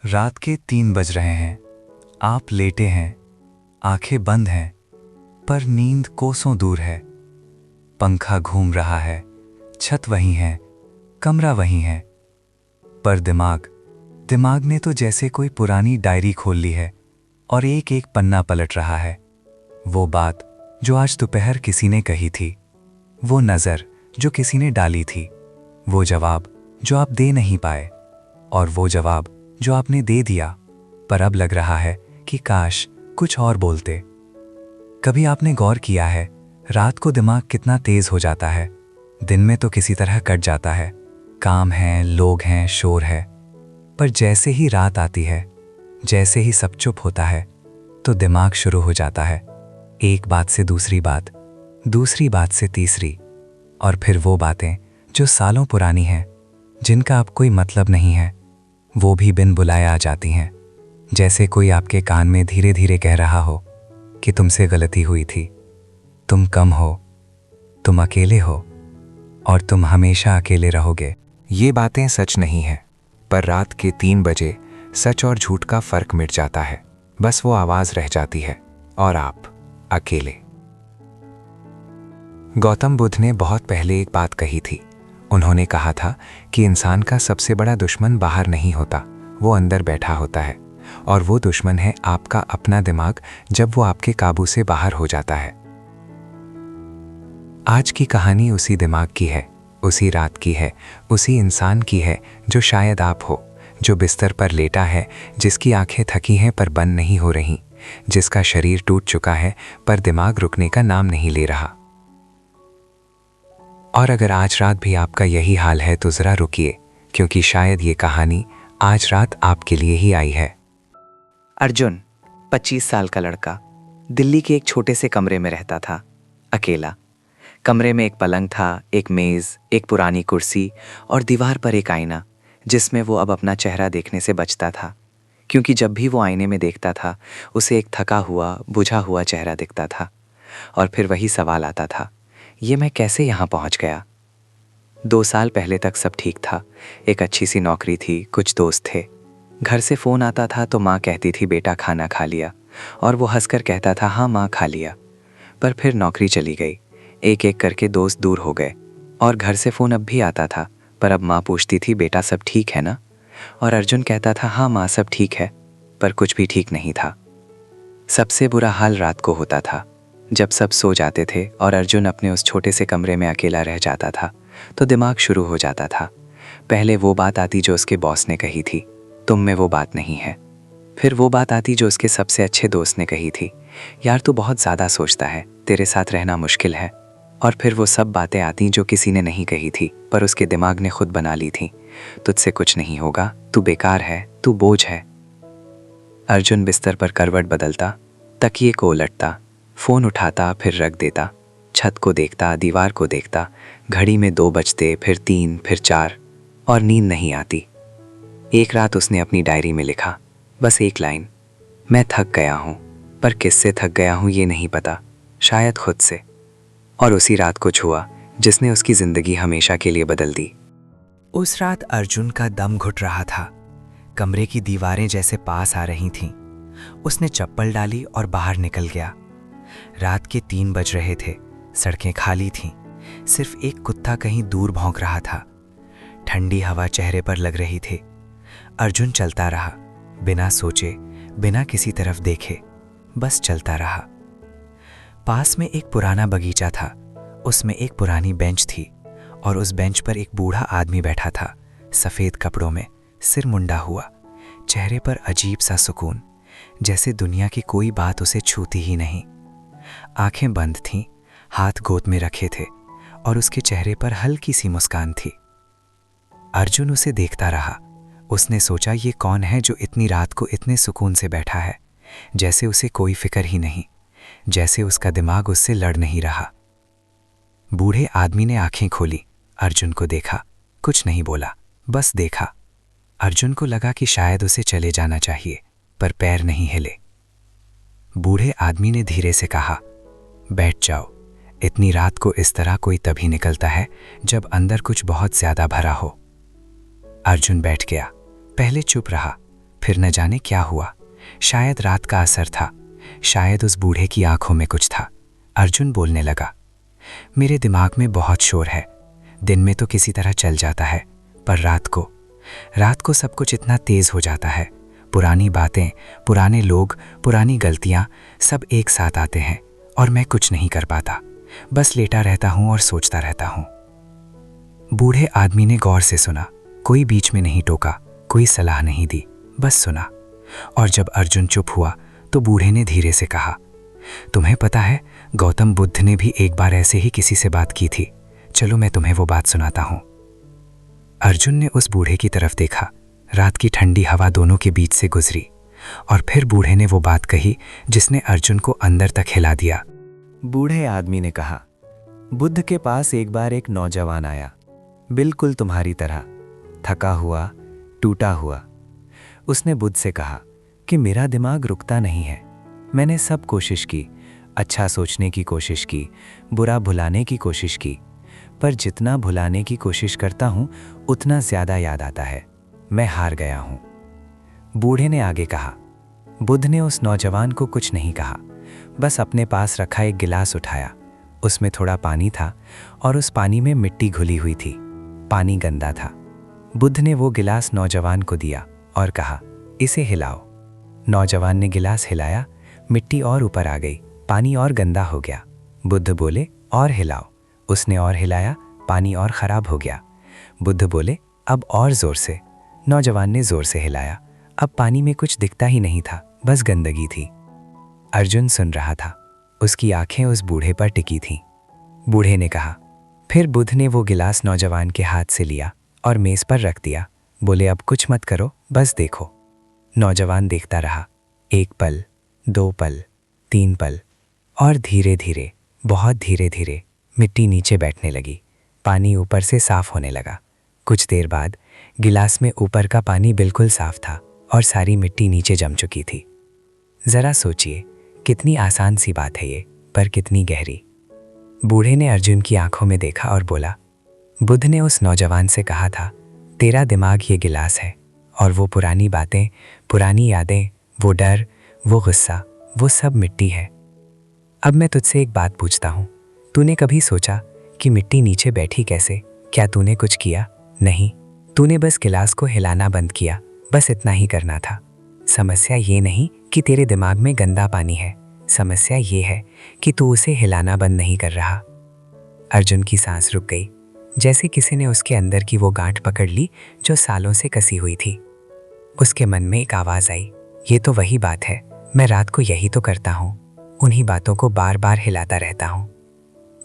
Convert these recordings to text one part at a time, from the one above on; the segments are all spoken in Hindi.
रात के 3 बज रहे हैं। आप लेटे हैं, आंखें बंद हैं, पर नींद कोसों दूर है। पंखा घूम रहा है, छत वही है, कमरा वही है, पर दिमाग ने तो जैसे कोई पुरानी डायरी खोल ली है और एक एक पन्ना पलट रहा है। वो बात जो आज दोपहर किसी ने कही थी, वो नज़र जो किसी ने डाली थी, वो जवाब जो आप दे नहीं पाए, और वो जवाब जो आपने दे दिया, पर अब लग रहा है कि काश कुछ और बोलते। कभी आपने गौर किया है रात को दिमाग कितना तेज हो जाता है? दिन में तो किसी तरह कट जाता है, काम है, लोग हैं, शोर है, पर जैसे ही रात आती है, जैसे ही सब चुप होता है, तो दिमाग शुरू हो जाता है। एक बात से दूसरी बात, दूसरी बात से तीसरी, और फिर वो बातें जो सालों पुरानी हैं, जिनका अब कोई मतलब नहीं है, वो भी बिन बुलाए आ जाती हैं। जैसे कोई आपके कान में धीरे धीरे कह रहा हो कि तुमसे गलती हुई थी, तुम कम हो, तुम अकेले हो, और तुम हमेशा अकेले रहोगे। ये बातें सच नहीं हैं, पर रात के 3 बजे सच और झूठ का फर्क मिट जाता है। बस वो आवाज रह जाती है और आप अकेले। गौतम बुद्ध ने बहुत पहले एक बात कही थी। उन्होंने कहा था कि इंसान का सबसे बड़ा दुश्मन बाहर नहीं होता, वो अंदर बैठा होता है, और वो दुश्मन है आपका अपना दिमाग, जब वो आपके काबू से बाहर हो जाता है। आज की कहानी उसी दिमाग की है, उसी रात की है, उसी इंसान की है जो शायद आप हो, जो बिस्तर पर लेटा है, जिसकी आंखें थकी हैं पर बंद नहीं हो रही, जिसका शरीर टूट चुका है पर दिमाग रुकने का नाम नहीं ले रहा। और अगर आज रात भी आपका यही हाल है तो ज़रा रुकिए, क्योंकि शायद ये कहानी आज रात आपके लिए ही आई है। अर्जुन 25 साल का लड़का दिल्ली के एक छोटे से कमरे में रहता था, अकेला। कमरे में एक पलंग था, एक मेज़, एक पुरानी कुर्सी और दीवार पर एक आईना, जिसमें वो अब अपना चेहरा देखने से बचता था, क्योंकि जब भी वो आईने में देखता था उसे एक थका हुआ, बुझा हुआ चेहरा दिखता था। और फिर वही सवाल आता था, ये मैं कैसे यहाँ पहुँच गया? 2 साल पहले तक सब ठीक था, एक अच्छी सी नौकरी थी, कुछ दोस्त थे। घर से फ़ोन आता था तो माँ कहती थी बेटा खाना खा लिया, और वो हंसकर कहता था हाँ माँ खा लिया। पर फिर नौकरी चली गई, एक एक करके दोस्त दूर हो गए, और घर से फ़ोन अब भी आता था, पर अब माँ पूछती थी बेटा सब ठीक है ना? और अर्जुन कहता था हाँ माँ सब ठीक है, पर कुछ भी ठीक नहीं था। सबसे बुरा हाल रात को होता था, जब सब सो जाते थे और अर्जुन अपने उस छोटे से कमरे में अकेला रह जाता था, तो दिमाग शुरू हो जाता था। पहले वो बात आती जो उसके बॉस ने कही थी, तुम में वो बात नहीं है। फिर वो बात आती जो उसके सबसे अच्छे दोस्त ने कही थी, यार तू बहुत ज़्यादा सोचता है, तेरे साथ रहना मुश्किल है। और फिर वो सब बातें आती जो किसी ने नहीं कही थी, पर उसके दिमाग ने खुद बना ली थी, तुझसे कुछ नहीं होगा, तू बेकार है, तू बोझ है। अर्जुन बिस्तर पर करवट बदलता, तकिए को उलटता, फ़ोन उठाता फिर रख देता, छत को देखता, दीवार को देखता, घड़ी में 2 बजते, फिर 3, फिर 4, और नींद नहीं आती। एक रात उसने अपनी डायरी में लिखा, बस एक लाइन, मैं थक गया हूँ, पर किससे थक गया हूँ ये नहीं पता, शायद खुद से। और उसी रात कुछ हुआ जिसने उसकी ज़िंदगी हमेशा के लिए बदल दी। उस रात अर्जुन का दम घुट रहा था, कमरे की दीवारें जैसे पास आ रही थीं। उसने चप्पल डाली और बाहर निकल गया। रात के 3 बज रहे थे, सड़कें खाली थीं, सिर्फ एक कुत्ता कहीं दूर भौंक रहा था। ठंडी हवा चेहरे पर लग रही थी। अर्जुन चलता रहा, बिना सोचे, बिना किसी तरफ देखे, बस चलता रहा। पास में एक पुराना बगीचा था, उसमें एक पुरानी बेंच थी, और उस बेंच पर एक बूढ़ा आदमी बैठा था, सफ़ेद कपड़ों में, सिर मुंडा हुआ, चेहरे पर अजीब सा सुकून, जैसे दुनिया की कोई बात उसे छूती ही नहीं। आंखें बंद थीं, हाथ गोद में रखे थे, और उसके चेहरे पर हल्की सी मुस्कान थी। अर्जुन उसे देखता रहा। उसने सोचा ये कौन है जो इतनी रात को इतने सुकून से बैठा है, जैसे उसे कोई फिक्र ही नहीं, जैसे उसका दिमाग उससे लड़ नहीं रहा। बूढ़े आदमी ने आंखें खोली, अर्जुन को देखा, कुछ नहीं बोला, बस देखा। अर्जुन को लगा कि शायद उसे चले जाना चाहिए, पर पैर नहीं हिले। बूढ़े आदमी ने धीरे से कहा, बैठ जाओ, इतनी रात को इस तरह कोई तभी निकलता है जब अंदर कुछ बहुत ज्यादा भरा हो। अर्जुन बैठ गया, पहले चुप रहा, फिर न जाने क्या हुआ। शायद रात का असर था, शायद उस बूढ़े की आंखों में कुछ था। अर्जुन बोलने लगा, मेरे दिमाग में बहुत शोर है। दिन में तो किसी तरह चल जाता है, पर रात को सब कुछ इतना तेज हो जाता है। पुरानी बातें, पुराने लोग, पुरानी गलतियां सब एक साथ आते हैं और मैं कुछ नहीं कर पाता। बस लेटा रहता हूं और सोचता रहता हूं। बूढ़े आदमी ने गौर से सुना, कोई बीच में नहीं टोका, कोई सलाह नहीं दी, बस सुना। और जब अर्जुन चुप हुआ तो बूढ़े ने धीरे से कहा, तुम्हें पता है, गौतम बुद्ध ने भी एक बार ऐसे ही किसी से बात की थी। चलो मैं तुम्हें वो बात सुनाता हूं। अर्जुन ने उस बूढ़े की तरफ देखा। रात की ठंडी हवा दोनों के बीच से गुजरी और फिर बूढ़े ने वो बात कही जिसने अर्जुन को अंदर तक हिला दिया। बूढ़े आदमी ने कहा, बुद्ध के पास एक बार एक नौजवान आया, बिल्कुल तुम्हारी तरह, थका हुआ, टूटा हुआ। उसने बुद्ध से कहा कि मेरा दिमाग रुकता नहीं है। मैंने सब कोशिश की, अच्छा सोचने की कोशिश की, बुरा भुलाने की कोशिश की, पर जितना भुलाने की कोशिश करता हूं उतना ज्यादा याद आता है। मैं हार गया हूं। बूढ़े ने आगे कहा। बुद्ध ने उस नौजवान को कुछ नहीं कहा, बस अपने पास रखा एक गिलास उठाया। उसमें थोड़ा पानी था और उस पानी में मिट्टी घुली हुई थी। पानी गंदा था। बुद्ध ने वो गिलास नौजवान को दिया और कहा, इसे हिलाओ। नौजवान ने गिलास हिलाया, मिट्टी और ऊपर आ गई, पानी और गंदा हो गया। बुद्ध बोले, और हिलाओ। उसने और हिलाया, पानी और खराब हो गया। बुद्ध बोले, अब और जोर से। नौजवान ने जोर से हिलाया। अब पानी में कुछ दिखता ही नहीं था, बस गंदगी थी। अर्जुन सुन रहा था। उसकी आंखें उस बूढ़े पर टिकी थीं। बूढ़े ने कहा। फिर बुद्ध ने वो गिलास नौजवान के हाथ से लिया और मेज पर रख दिया। बोले, अब कुछ मत करो, बस देखो। नौजवान देखता रहा। 1 पल, 2 पल, 3 पल, और धीरे धीरे, बहुत धीरे धीरे मिट्टी नीचे बैठने लगी। पानी ऊपर से साफ होने लगा। कुछ देर बाद गिलास में ऊपर का पानी बिल्कुल साफ था और सारी मिट्टी नीचे जम चुकी थी। जरा सोचिए, कितनी आसान सी बात है ये, पर कितनी गहरी। बूढ़े ने अर्जुन की आंखों में देखा और बोला, बुद्ध ने उस नौजवान से कहा था, तेरा दिमाग ये गिलास है और वो पुरानी बातें, पुरानी यादें, वो डर, वो गुस्सा, वो सब मिट्टी है। अब मैं तुझसे एक बात पूछता हूँ, तूने कभी सोचा कि मिट्टी नीचे बैठी कैसे? क्या तूने कुछ किया? नहीं, तूने बस गिलास को हिलाना बंद किया, बस इतना ही करना था। समस्या ये नहीं कि तेरे दिमाग में गंदा पानी है, समस्या ये है कि तू उसे हिलाना बंद नहीं कर रहा। अर्जुन की सांस रुक गई, जैसे किसी ने उसके अंदर की वो गांठ पकड़ ली जो सालों से कसी हुई थी। उसके मन में एक आवाज आई, ये तो वही बात है, मैं रात को यही तो करता हूँ, उन्हीं बातों को बार बार हिलाता रहता हूँ।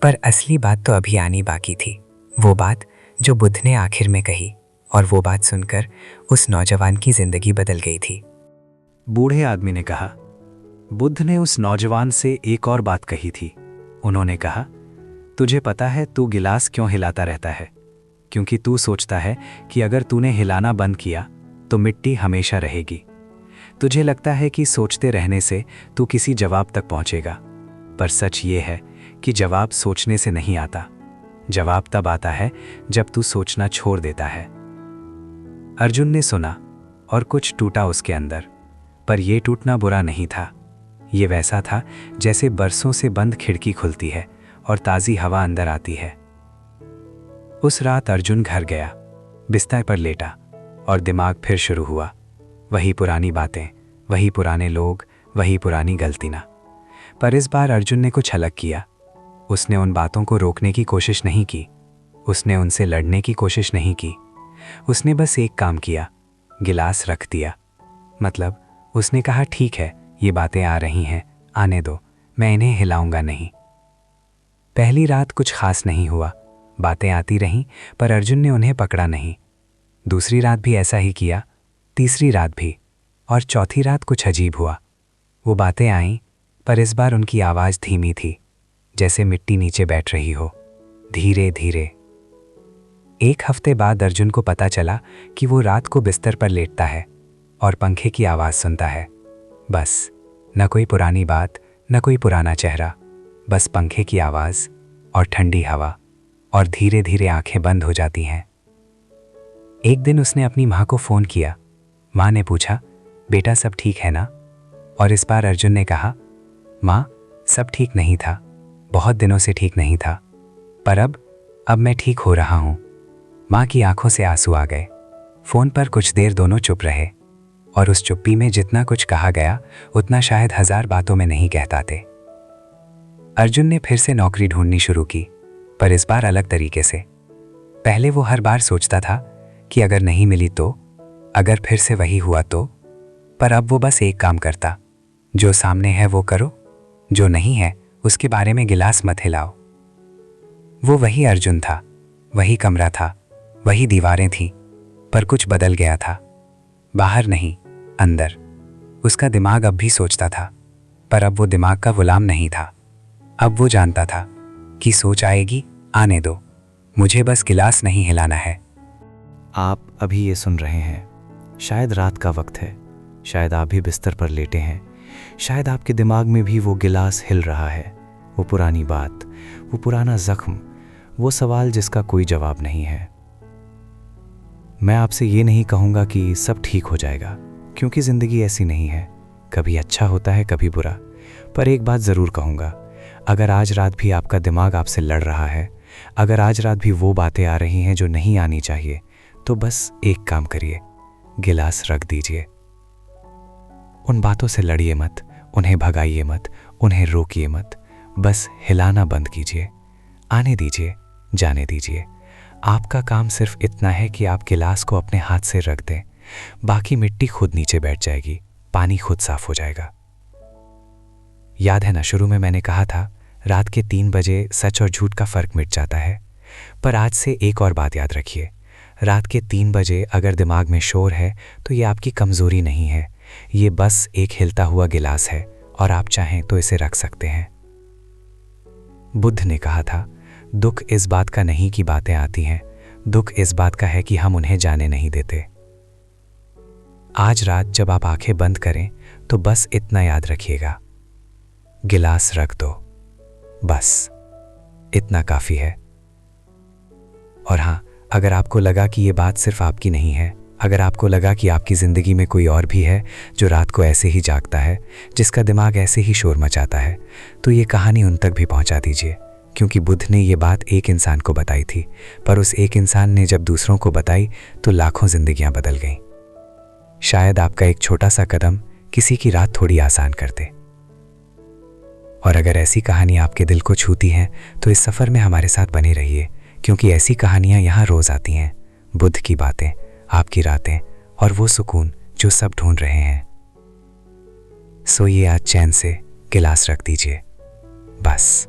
पर असली बात तो अभी आनी बाकी थी, वो बात जो बुद्ध ने आखिर में कही, और वो बात सुनकर उस नौजवान की जिंदगी बदल गई थी। बूढ़े आदमी ने कहा, बुद्ध ने उस नौजवान से एक और बात कही थी। उन्होंने कहा, तुझे पता है तू गिलास क्यों हिलाता रहता है? क्योंकि तू सोचता है कि अगर तूने हिलाना बंद किया तो मिट्टी हमेशा रहेगी। तुझे लगता है कि सोचते रहने से तू किसी जवाब तक पहुंचेगा, पर सच ये है कि जवाब सोचने से नहीं आता। जवाब तब आता है जब तू सोचना छोड़ देता है। अर्जुन ने सुना और कुछ टूटा उसके अंदर, पर यह टूटना बुरा नहीं था। ये वैसा था जैसे बरसों से बंद खिड़की खुलती है और ताज़ी हवा अंदर आती है। उस रात अर्जुन घर गया, बिस्तर पर लेटा और दिमाग फिर शुरू हुआ। वही पुरानी बातें, वही पुराने लोग, वही पुरानी गलतियां। पर इस बार अर्जुन ने कुछ अलग किया। उसने उन बातों को रोकने की कोशिश नहीं की, उसने उनसे लड़ने की कोशिश नहीं की। उसने बस एक काम किया, गिलास रख दिया। मतलब उसने कहा, ठीक है, ये बातें आ रही हैं, आने दो, मैं इन्हें हिलाऊंगा नहीं। पहली रात कुछ खास नहीं हुआ, बातें आती रहीं, पर अर्जुन ने उन्हें पकड़ा नहीं। दूसरी रात भी ऐसा ही किया, तीसरी रात भी, और चौथी रात कुछ अजीब हुआ। वो बातें आईं, पर इस बार उनकी आवाज़ धीमी थी, जैसे मिट्टी नीचे बैठ रही हो, धीरे धीरे। 1 हफ्ते बाद अर्जुन को पता चला कि वो रात को बिस्तर पर लेटता है और पंखे की आवाज़ सुनता है। बस, न कोई पुरानी बात, न कोई पुराना चेहरा, बस पंखे की आवाज़ और ठंडी हवा, और धीरे धीरे आंखें बंद हो जाती हैं। एक दिन उसने अपनी माँ को फ़ोन किया। माँ ने पूछा, तुझे पता है तू गिलास क्यों हिलाता रहता है? क्योंकि तू सोचता है कि अगर तूने हिलाना बंद किया तो मिट्टी हमेशा रहेगी। तुझे लगता है कि जवाब सोचने से नहीं आता। जवाब तब आता है जब तू सोचना छोड़ देता है। बेटा सब ठीक है ना? और इस बार अर्जुन ने कहा, माँ सब ठीक नहीं था, बहुत दिनों से ठीक नहीं था, पर अब मैं ठीक हो रहा हूँ। माँ की आंखों से आंसू आ गए। फोन पर कुछ देर दोनों चुप रहे और उस चुप्पी में जितना कुछ कहा गया उतना शायद 1000 बातों में नहीं कहता थे। अर्जुन ने फिर से नौकरी ढूंढनी शुरू की, पर इस बार अलग तरीके से। पहले वो हर बार सोचता था कि अगर नहीं मिली तो, अगर फिर से वही हुआ तो, पर अब वो बस एक काम करता, जो सामने है वो करो, जो नहीं है उसके बारे में गिलास मत हिलाओ। वो वही अर्जुन था, वही कमरा था, वही दीवारें थीं, पर कुछ बदल गया था। बाहर नहीं, अंदर। उसका दिमाग अब भी सोचता था, पर अब वो दिमाग का गुलाम नहीं था। अब वो जानता था कि सोच आएगी, आने दो, मुझे बस गिलास नहीं हिलाना है। आप अभी ये सुन रहे हैं, शायद रात का वक्त है, शायद आप भी बिस्तर पर लेटे हैं, शायद आपके दिमाग में भी वो गिलास हिल रहा है, वो पुरानी बात, वो पुराना जख्म, वो सवाल जिसका कोई जवाब नहीं है। मैं आपसे ये नहीं कहूँगा कि सब ठीक हो जाएगा, क्योंकि ज़िंदगी ऐसी नहीं है, कभी अच्छा होता है कभी बुरा। पर एक बात ज़रूर कहूँगा, अगर आज रात भी आपका दिमाग आपसे लड़ रहा है, अगर आज रात भी वो बातें आ रही हैं जो नहीं आनी चाहिए, तो बस एक काम करिए, गिलास रख दीजिए। उन बातों से लड़िए मत, उन्हें भगाइए मत, उन्हें रोकिए मत, बस हिलाना बंद कीजिए, आने दीजिए, जाने दीजिए। आपका काम सिर्फ इतना है कि आप गिलास को अपने हाथ से रख दें, बाकी मिट्टी खुद नीचे बैठ जाएगी, पानी खुद साफ हो जाएगा। याद है ना, शुरू में मैंने कहा था रात के 3 बजे सच और झूठ का फर्क मिट जाता है। पर आज से एक और बात याद रखिए, रात के 3 बजे अगर दिमाग में शोर है तो ये आपकी कमजोरी नहीं है, ये बस एक हिलता हुआ गिलास है और आप चाहें तो इसे रख सकते हैं। बुद्ध ने कहा था, दुख इस बात का नहीं कि बातें आती हैं, दुख इस बात का है कि हम उन्हें जाने नहीं देते। आज रात जब आप आंखें बंद करें तो बस इतना याद रखिएगा, गिलास रख दो, बस इतना काफी है। और हाँ, अगर आपको लगा कि ये बात सिर्फ आपकी नहीं है, अगर आपको लगा कि आपकी ज़िंदगी में कोई और भी है जो रात को ऐसे ही जागता है, जिसका दिमाग ऐसे ही शोर मचाता है, तो ये कहानी उन तक भी पहुंचा दीजिए, क्योंकि बुद्ध ने ये बात एक इंसान को बताई थी, पर उस एक इंसान ने जब दूसरों को बताई तो लाखों जिंदगियां बदल गईं। शायद आपका एक छोटा सा कदम किसी की रात थोड़ी आसान कर दे। और अगर ऐसी कहानी आपके दिल को छूती हैं तो इस सफ़र में हमारे साथ बने रहिए, क्योंकि ऐसी कहानियां यहाँ रोज़ आती हैं। बुद्ध की बातें, आपकी रातें और वो सुकून जो सब ढूंढ रहे हैं। सोइए आज चैन से, गिलास रख दीजिए, बस।